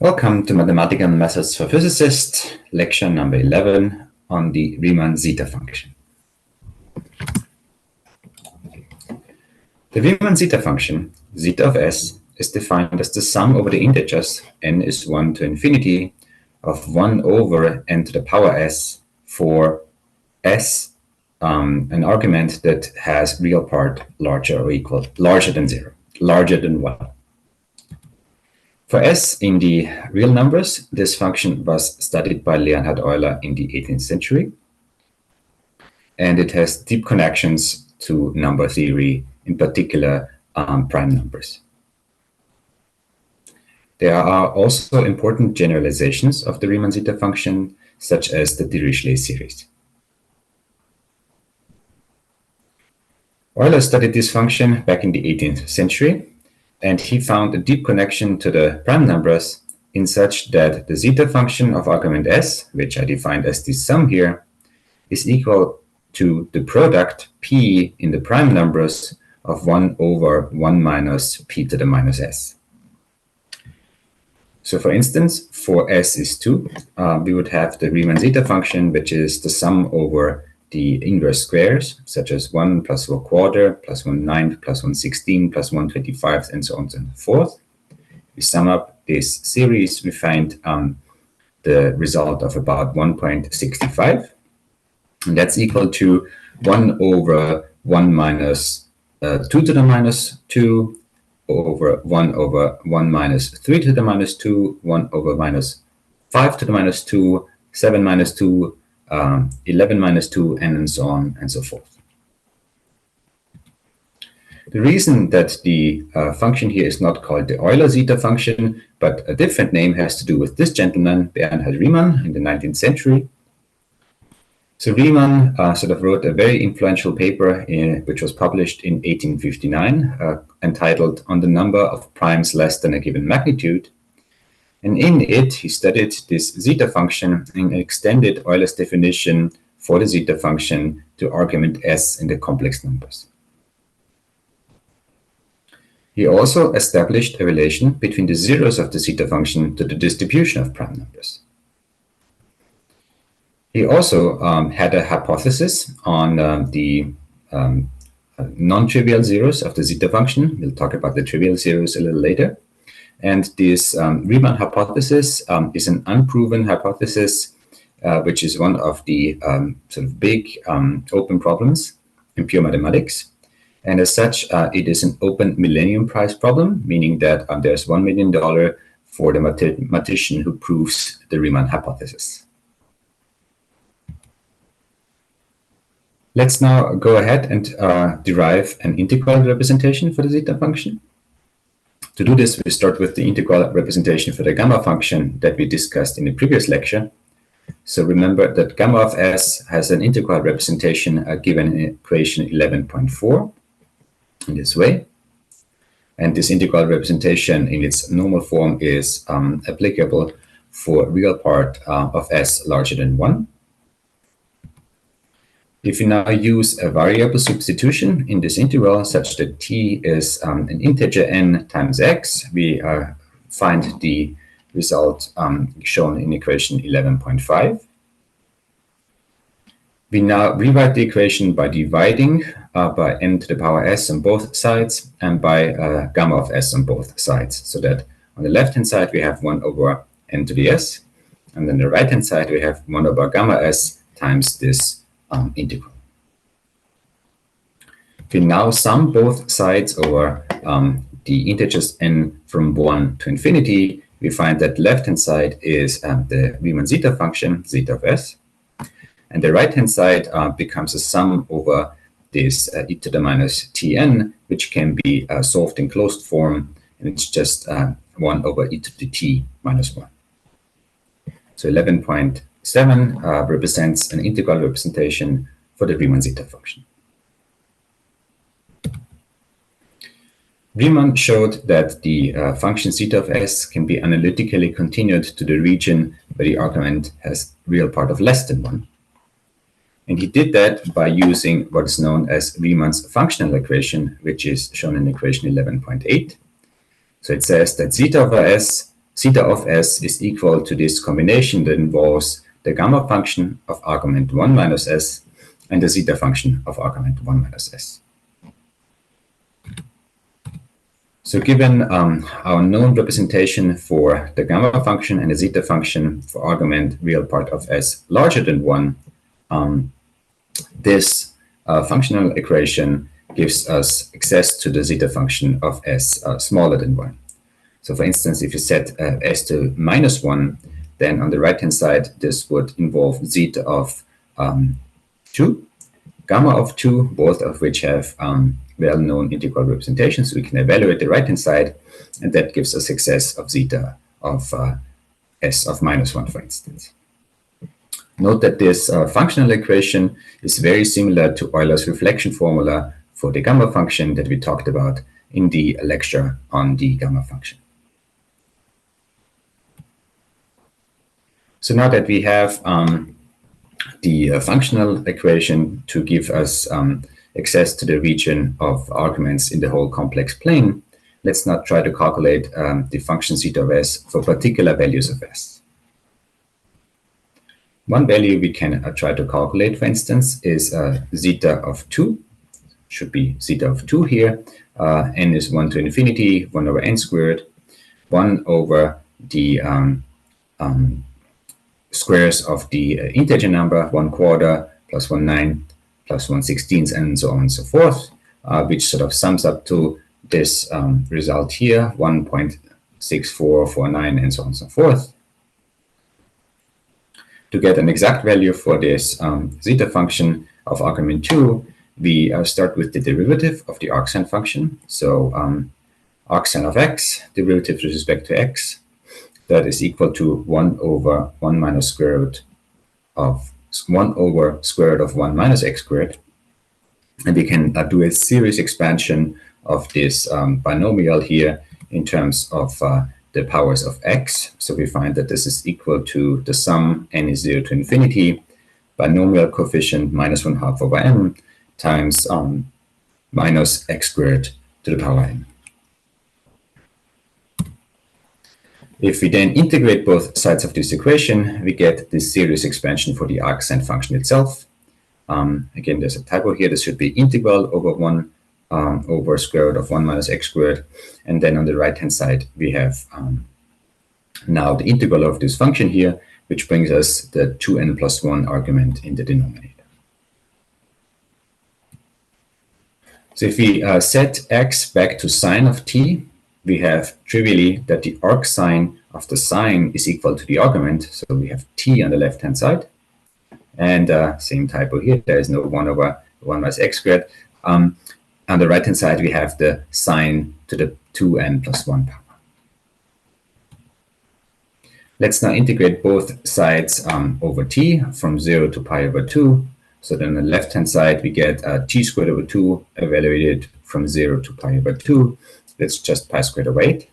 Welcome to Mathematical Methods for Physicists, lecture number 11 on the Riemann Zeta function. The Riemann Zeta function, zeta of s, is defined as the sum over the integers n is 1 to infinity of 1 over n to the power s for s, an argument that has real part larger than 0, larger than 1. For s in the real numbers, this function was studied by Leonhard Euler in the 18th century, and it has deep connections to number theory, in particular prime numbers. There are also important generalizations of the Riemann zeta function, such as the Dirichlet series. Euler studied this function back in the 18th century, and he found a deep connection to the prime numbers in such that the zeta function of argument s, which I defined as the sum here, is equal to the product p in the prime numbers of 1 over 1 minus p to the minus s. So for instance, for s is 2, we would have the Riemann zeta function, which is the sum over the inverse squares, such as 1 plus 1 quarter, plus 1 ninth, plus 1 16, plus 1 25th, and so on and so forth. We sum up this series, we find the result of about 1.65. And that's equal to 1 over 1 minus 2 to the minus 2, over 1 over 1 minus 3 to the minus 2, 1 over minus 5 to the minus 2, 7 minus 2, 11 minus 2, and so on and so forth. The reason that the function here is not called the Euler zeta function, but a different name, has to do with this gentleman, Bernhard Riemann, in the 19th century. So Riemann sort of wrote a very influential paper which was published in 1859, entitled On the Number of Primes Less Than a Given Magnitude. And in it, he studied this zeta function and extended Euler's definition for the zeta function to argument s in the complex numbers. He also established a relation between the zeros of the zeta function to the distribution of prime numbers. He also had a hypothesis on the non-trivial zeros of the zeta function. We'll talk about the trivial zeros a little later. And this Riemann hypothesis is an unproven hypothesis, which is one of the sort of big open problems in pure mathematics. And as such, it is an open Millennium Prize problem, meaning that there's $1 million for the mathematician who proves the Riemann hypothesis. Let's now go ahead and derive an integral representation for the zeta function. To do this, we start with the integral representation for the gamma function that we discussed in the previous lecture. So remember that gamma of s has an integral representation given in equation 11.4 in this way. And this integral representation in its normal form is applicable for real part of s larger than 1. If we now use a variable substitution in this integral such that t is an integer n times x, we find the result shown in equation 11.5. We now rewrite the equation by dividing by n to the power s on both sides and by gamma of s on both sides, so that on the left-hand side we have 1 over n to the s, and on the right-hand side we have 1 over gamma s times this integral. We now sum both sides over the integers n from 1 to infinity. We find that the left-hand side is the Riemann zeta function, zeta of s, and the right-hand side becomes a sum over this e to the minus tn, which can be solved in closed form, and it's just 1 over e to the t minus 1. So 11.7 represents an integral representation for the Riemann zeta function. Riemann showed that the function zeta of s can be analytically continued to the region where the argument has real part of less than 1. And he did that by using what is known as Riemann's functional equation, which is shown in equation 11.8. So it says that zeta over s zeta of s is equal to this combination that involves the gamma function of argument 1 minus s and the zeta function of argument 1 minus s. So given our known representation for the gamma function and the zeta function for argument real part of s larger than 1, this functional equation gives us access to the zeta function of s smaller than 1. So for instance, if you set s to minus 1, then on the right-hand side, this would involve zeta of 2, gamma of 2, both of which have well-known integral representations. So we can evaluate the right-hand side, and that gives us access of zeta of s of minus 1, for instance. Note that this functional equation is very similar to Euler's reflection formula for the gamma function that we talked about in the lecture on the gamma function. So now that we have the functional equation to give us access to the region of arguments in the whole complex plane, let's now try to calculate the function zeta of s for particular values of s. One value we can try to calculate, for instance, is zeta of 2. Should be zeta of 2 here. N is 1 to infinity, 1 over n squared, 1 over the squares of the integer number, 1/4 plus 1/9 plus 1/16, and so on and so forth, which sort of sums up to this result here, 1.6449, and so on and so forth. To get an exact value for this zeta function of argument 2, we start with the derivative of the arcsine function. So arcsine of x, derivative with respect to x, that is equal to 1 over 1 minus square root of 1 over square root of 1 minus x squared. And we can do a series expansion of this binomial here in terms of the powers of x. So we find that this is equal to the sum n is 0 to infinity, binomial coefficient minus 1/2 over n times minus x squared to the power n. If we then integrate both sides of this equation, we get this series expansion for the arcsine function itself. Again, there's a typo here. This should be integral over 1 over square root of 1 minus x squared. And then on the right-hand side, we have now the integral of this function here, which brings us the 2n plus 1 argument in the denominator. So if we set x back to sine of t, we have trivially that the arcsine of the sine is equal to the argument. So we have t on the left-hand side. And same typo here, there is no 1 over 1 minus x squared. On the right-hand side, we have the sine to the 2n plus 1 power. Let's now integrate both sides over t from 0 to pi over 2. So then on the left-hand side, we get t squared over 2 evaluated from 0 to pi over 2. That's just pi squared over 8.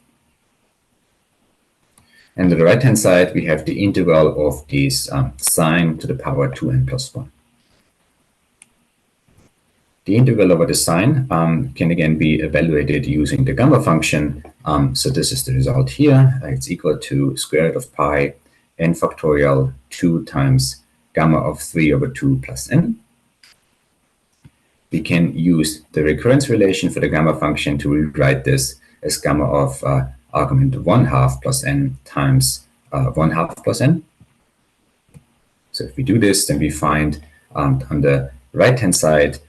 And on the right-hand side, we have the integral of this sine to the power 2n plus 1. The integral over the sine can again be evaluated using the gamma function. So this is the result here. It's equal to square root of pi n factorial 2 times gamma of 3 over 2 plus n. We can use the recurrence relation for the gamma function to rewrite this as gamma of argument 1/2 plus n times 1/2 plus n. So if we do this, then we find on the right-hand side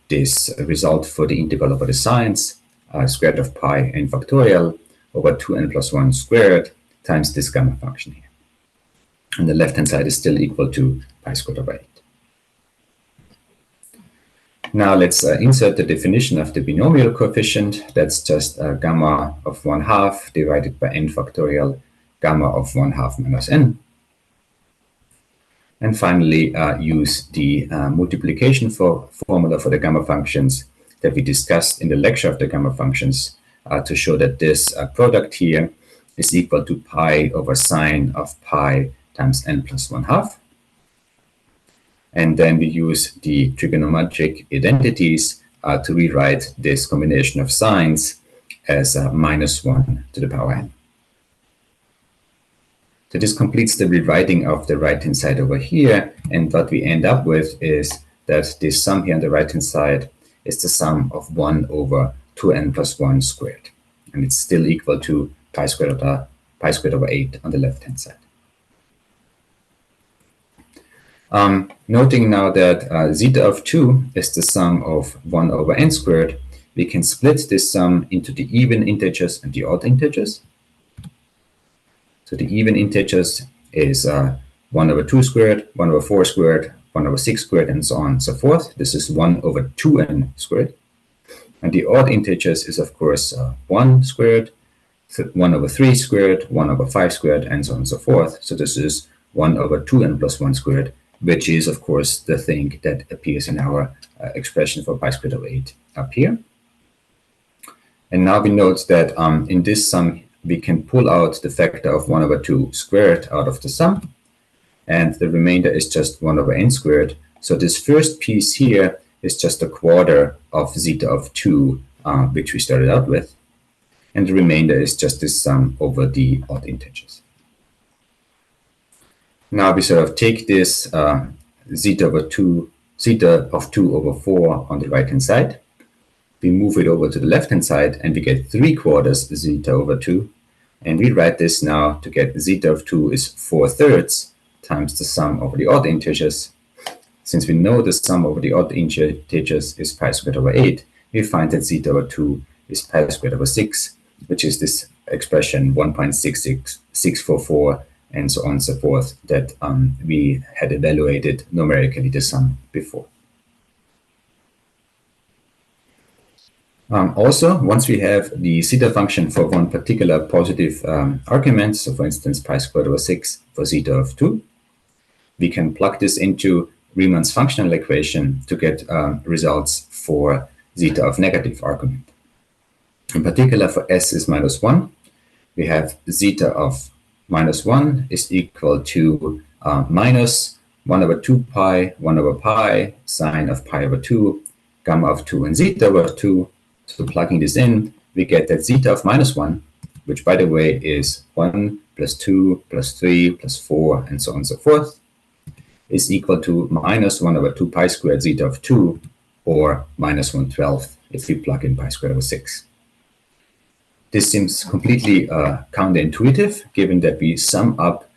this result for the integral over the sines, square root of pi n factorial over 2n plus 1 squared times this gamma function here. And the left-hand side is still equal to pi squared over 8. Now let's insert the definition of the binomial coefficient. That's just gamma of 1/2 divided by n factorial gamma of 1/2 minus n. And finally, use the multiplication formula for the gamma functions that we discussed in the lecture of the gamma functions to show that this product here is equal to pi over sine of pi times n plus 1/2. And then we use the trigonometric identities to rewrite this combination of signs as minus 1 to the power n. So this completes the rewriting of the right-hand side over here. And what we end up with is that this sum here on the right-hand side is the sum of 1 over 2n plus 1 squared. And it's still equal to pi squared over 8 on the left-hand side. Noting now that zeta of 2 is the sum of 1 over n squared, we can split this sum into the even integers and the odd integers. So the even integers is 1 over 2 squared, 1 over 4 squared, 1 over 6 squared, and so on and so forth. This is 1 over 2n squared. And the odd integers is, of course, 1 squared, 1 over 3 squared, 1 over 5 squared, and so on and so forth. So this is 1 over 2n plus 1 squared, which is, of course, the thing that appears in our expression for pi squared over 8 up here. And now we note that in this sum, we can pull out the factor of 1 over 2 squared out of the sum, and the remainder is just 1 over n squared. So this first piece here is just a quarter of zeta of 2, which we started out with, and the remainder is just this sum over the odd integers. Now we sort of take this zeta of 2 over 4 on the right-hand side. We move it over to the left-hand side, and we get 3/4 zeta over 2. And we write this now to get zeta of 2 is 4/3 times the sum over the odd integers. Since we know the sum over the odd integers is pi squared over 8, we find that zeta over 2 is pi squared over 6, which is this expression 1.66644 and so on and so forth that we had evaluated numerically the sum before. Also, once we have the zeta function for one particular positive argument, so for instance pi squared over 6 for zeta of 2, we can plug this into Riemann's functional equation to get results for zeta of negative argument. In particular, for s is minus 1, we have zeta of minus 1 is equal to minus 1 over 2 pi, 1 over pi, sine of pi over 2, gamma of 2, and zeta over 2. So plugging this in, we get that zeta of minus 1, which by the way is 1 plus 2 plus 3 plus 4 and so on and so forth, is equal to minus 1 over 2 pi squared zeta of 2, or minus 1/12 if we plug in pi squared over 6. This seems completely counterintuitive, given that we sum up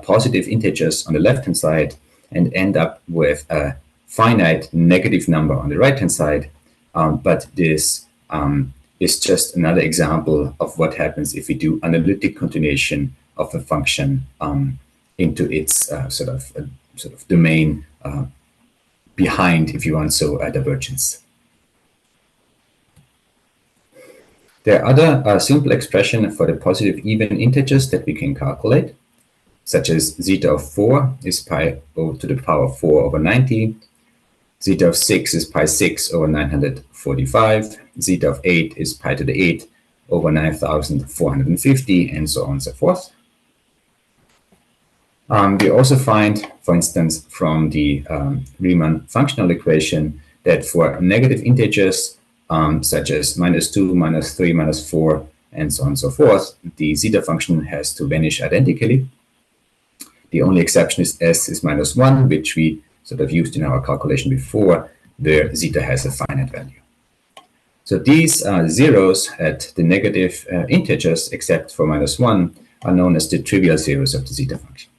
positive integers on the left-hand side and end up with a finite negative number on the right-hand side. But this is just another example of what happens if we do analytic continuation of a function into its sort of domain behind, if you want so, a divergence. There are other simple expressions for the positive even integers that we can calculate, such as zeta of 4 is pi to the power of 4 over 90, zeta of 6 is pi 6 over 945, zeta of 8 is pi to the 8 over 9450, and so on and so forth. We also find, for instance, from the Riemann functional equation that for negative integers, such as minus 2, minus 3, minus 4, and so on and so forth, the zeta function has to vanish identically. The only exception is s is minus 1, which we sort of used in our calculation before, where zeta has a finite value. So these zeros at the negative integers, except for minus 1, are known as the trivial zeros of the zeta function.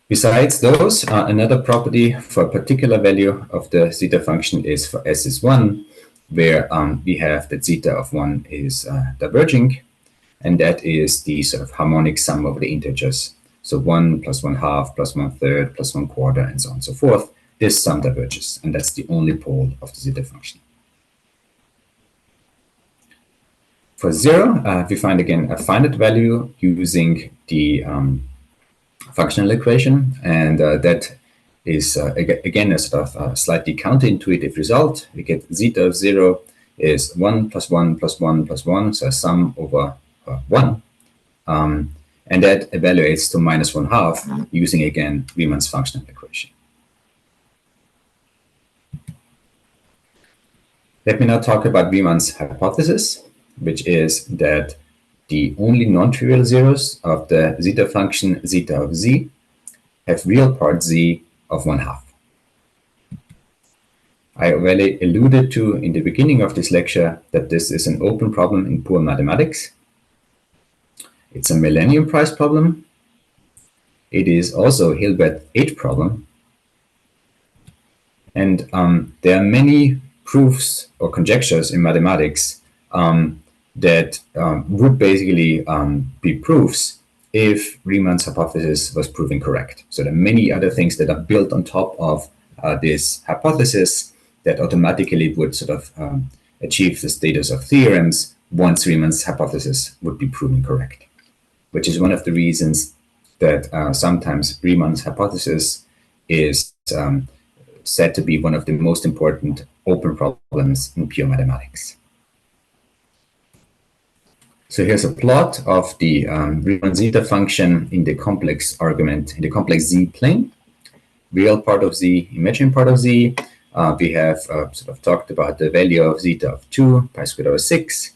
Besides those, another property for a particular value of the zeta function is for s is 1, where we have that zeta of 1 is diverging, and that is the sort of harmonic sum of the integers. So 1 plus 1/2 plus 1/3 plus 1/4 and so on and so forth. This sum diverges, and that's the only pole of the zeta function. For 0, we find again a finite value using the functional equation, and that is again a sort of slightly counterintuitive result. We get zeta of 0 is 1 plus 1 plus 1 plus 1, so a sum over 1. And that evaluates to minus 1/2 using again Riemann's functional equation. Let me now talk about Riemann's hypothesis, which is that the only non-trivial zeros of the zeta function zeta of z have real part z of 1/2. I already alluded to in the beginning of this lecture that this is an open problem in pure mathematics. It's a Millennium Prize problem. It is also a Hilbert H problem. And there are many proofs or conjectures in mathematics that would basically be proofs if Riemann's hypothesis was proven correct. So there are many other things that are built on top of this hypothesis that automatically would sort of achieve the status of theorems once Riemann's hypothesis would be proven correct, which is one of the reasons that sometimes Riemann's hypothesis is said to be one of the most important open problems in pure mathematics. So here's a plot of the Riemann zeta function in the complex argument, in the complex z plane. Real part of z, imaginary part of z. We have sort of talked about the value of zeta of 2, pi squared over 6.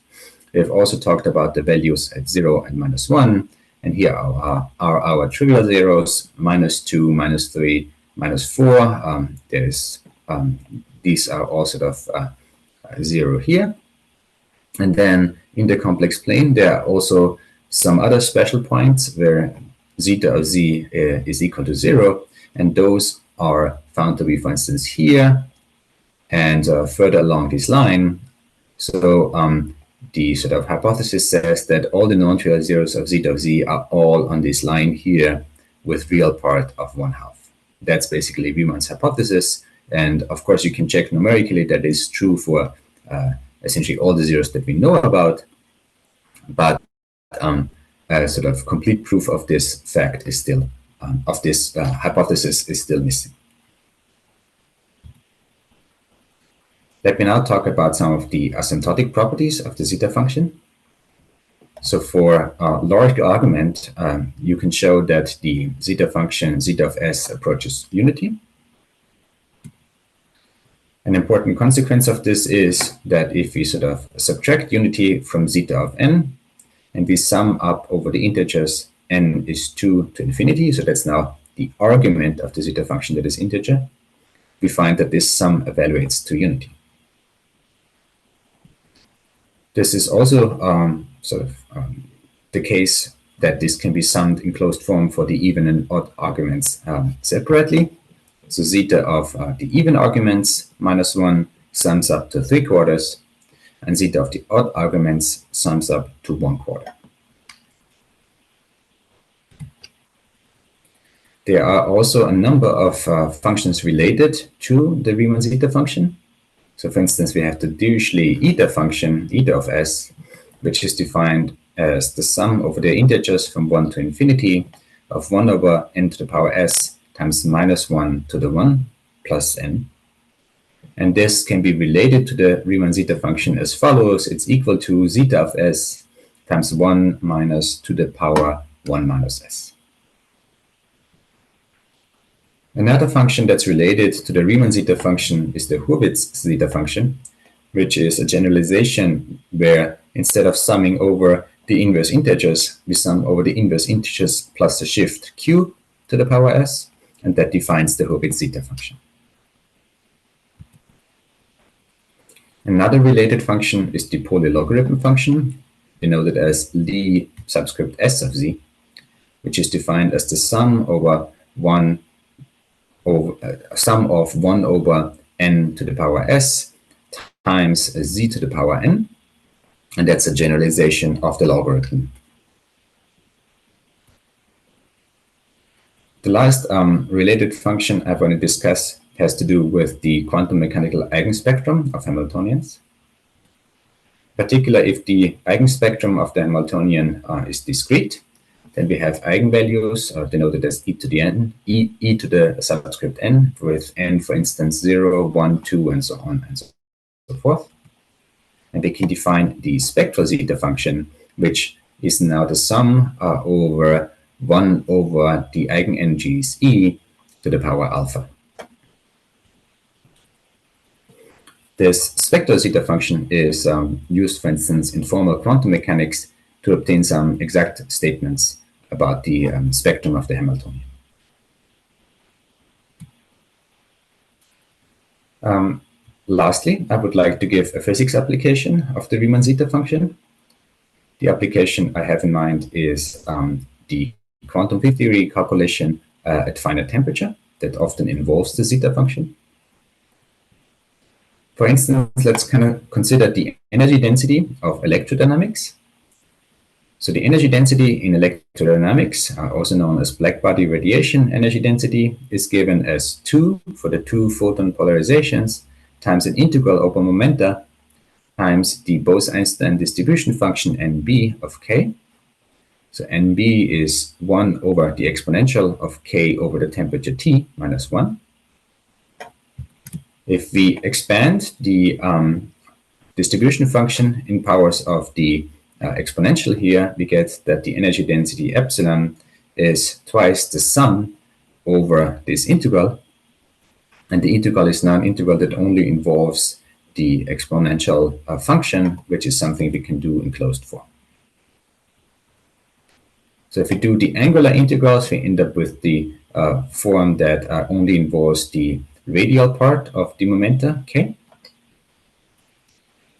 We have also talked about the values at 0 and -1. And here are our trivial zeros, -2, -3, -4. These are all sort of 0 here. And then in the complex plane, there are also some other special points where zeta of z is equal to 0. And those are found to be, for instance, here and further along this line. So the sort of hypothesis says that all the non-trivial zeros of zeta of z are all on this line here with real part of 1/2. That's basically Riemann's hypothesis. And of course, you can check numerically that is true for essentially all the zeros that we know about. But a sort of complete proof of this fact is still, of this hypothesis is still missing. Let me now talk about some of the asymptotic properties of the zeta function. So for logical argument, you can show that the zeta function zeta of s approaches unity. An important consequence of this is that if we sort of subtract unity from zeta of n, and we sum up over the integers n is 2 to infinity, so that's now the argument of the zeta function that is integer, we find that this sum evaluates to unity. This is also the case that this can be summed in closed form for the even and odd arguments separately. So zeta of the even arguments -1 sums up to 3/4, and zeta of the odd arguments sums up to 1/4. There are also a number of functions related to the Riemann zeta function. So for instance, we have the Dirichlet eta function, eta of s, which is defined as the sum over the integers from 1 to infinity of 1 over n to the power s times -1 to the 1 plus n. And this can be related to the Riemann zeta function as follows. It's equal to zeta of s times 1 minus to the power 1 minus s. Another function that's related to the Riemann zeta function is the Hurwitz zeta function, which is a generalization where instead of summing over the inverse integers, we sum over the inverse integers plus a shift q to the power s, and that defines the Hurwitz zeta function. Another related function is the polylogarithm function, denoted as Li subscript s of z, which is defined as the sum of 1 over n to the power s times z to the power n, and that's a generalization of the logarithm. The last related function I want to discuss has to do with the quantum mechanical eigenspectrum of Hamiltonians. Particularly if the eigenspectrum of the Hamiltonian is discrete, then we have eigenvalues denoted as e to the n, e to the subscript n, with n, for instance, 0, 1, 2, and so on and so forth. And we can define the spectral zeta function, which is now the sum over 1 over the eigenenergies e to the power alpha. This spectral zeta function is used, for instance, in formal quantum mechanics to obtain some exact statements about the spectrum of the Hamiltonian. Lastly, I would like to give a physics application of the Riemann Zeta function. The application I have in mind is the quantum field theory calculation at finite temperature that often involves the zeta function. For instance, let's kind of consider the energy density of electrodynamics. So the energy density in electrodynamics, also known as blackbody radiation energy density, is given as 2 for the 2 photon polarizations times an integral over momenta times the Bose-Einstein distribution function NB of k. So NB is 1 over the exponential of k over the temperature T minus 1. If we expand the distribution function in powers of the exponential here, we get that the energy density epsilon is twice the sum over this integral. And the integral is now an integral that only involves the exponential function, which is something we can do in closed form. So if we do the angular integrals, we end up with the form that only involves the radial part of the momenta k.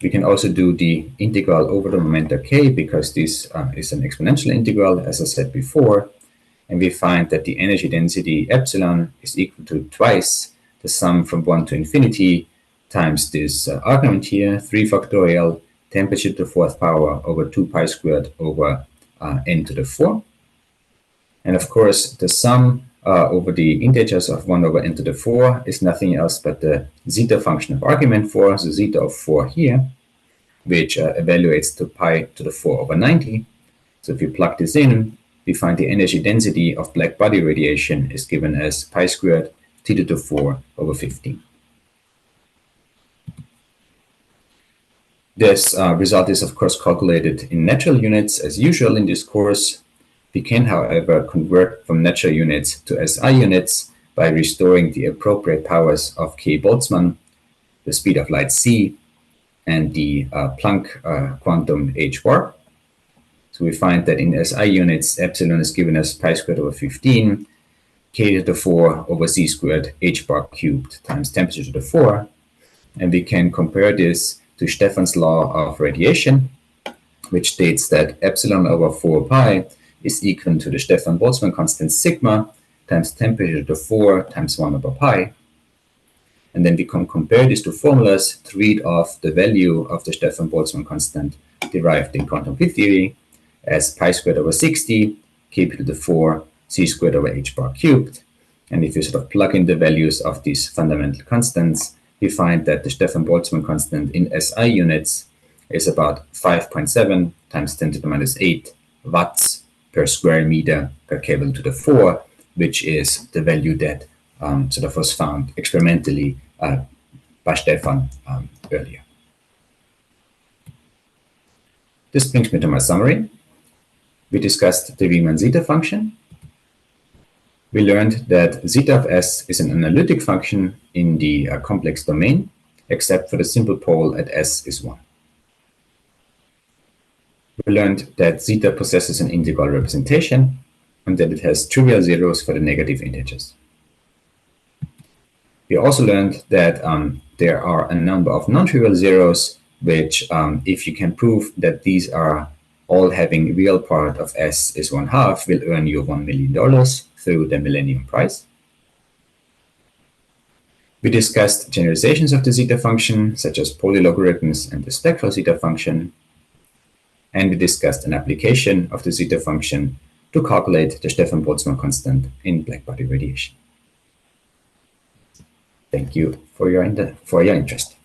We can also do the integral over the momenta k because this is an exponential integral, as I said before. And we find that the energy density epsilon is equal to twice the sum from 1 to infinity times this argument here, 3 factorial temperature to the 4th power over 2 pi squared over n to the 4. And of course, the sum over the integers of 1 over n to the 4 is nothing else but the zeta function of argument 4, so zeta of 4 here, which evaluates to pi to the 4 over 90. So if you plug this in, we find the energy density of blackbody radiation is given as pi squared t to the 4 over 15. This result is, of course, calculated in natural units as usual in this course. We can, however, convert from natural units to SI units by restoring the appropriate powers of K. Boltzmann, the speed of light c, and the Planck quantum h bar. So we find that in SI units, epsilon is given as pi squared over 15, k to the 4 over c squared h bar cubed times temperature to the 4. And we can compare this to Stefan's law of radiation, which states that epsilon over 4 pi is equal to the Stefan-Boltzmann constant sigma times temperature to the 4 times 1 over pi. And then we can compare these two formulas to read off the value of the Stefan-Boltzmann constant derived in quantum field theory as pi squared over 60, k to the 4, c squared over h bar cubed. And if you sort of plug in the values of these fundamental constants, we find that the Stefan-Boltzmann constant in SI units is about 5.7 times 10 to the minus 8 watts per square meter per Kelvin to the 4, which is the value that sort of was found experimentally by Stefan earlier. This brings me to my summary. We discussed the Riemann Zeta function. We learned that zeta of s is an analytic function in the complex domain, except for the simple pole at s is 1. We learned that zeta possesses an integral representation and that it has trivial zeros for the negative integers. We also learned that there are a number of non-trivial zeros, which if you can prove that these are all having real part of s is 1/2, will earn you $1 million through the Millennium Prize. We discussed generalizations of the zeta function, such as polylogarithms and the spectral zeta function. And we discussed an application of the zeta function to calculate the Stefan-Boltzmann constant in blackbody radiation. Thank you for your interest.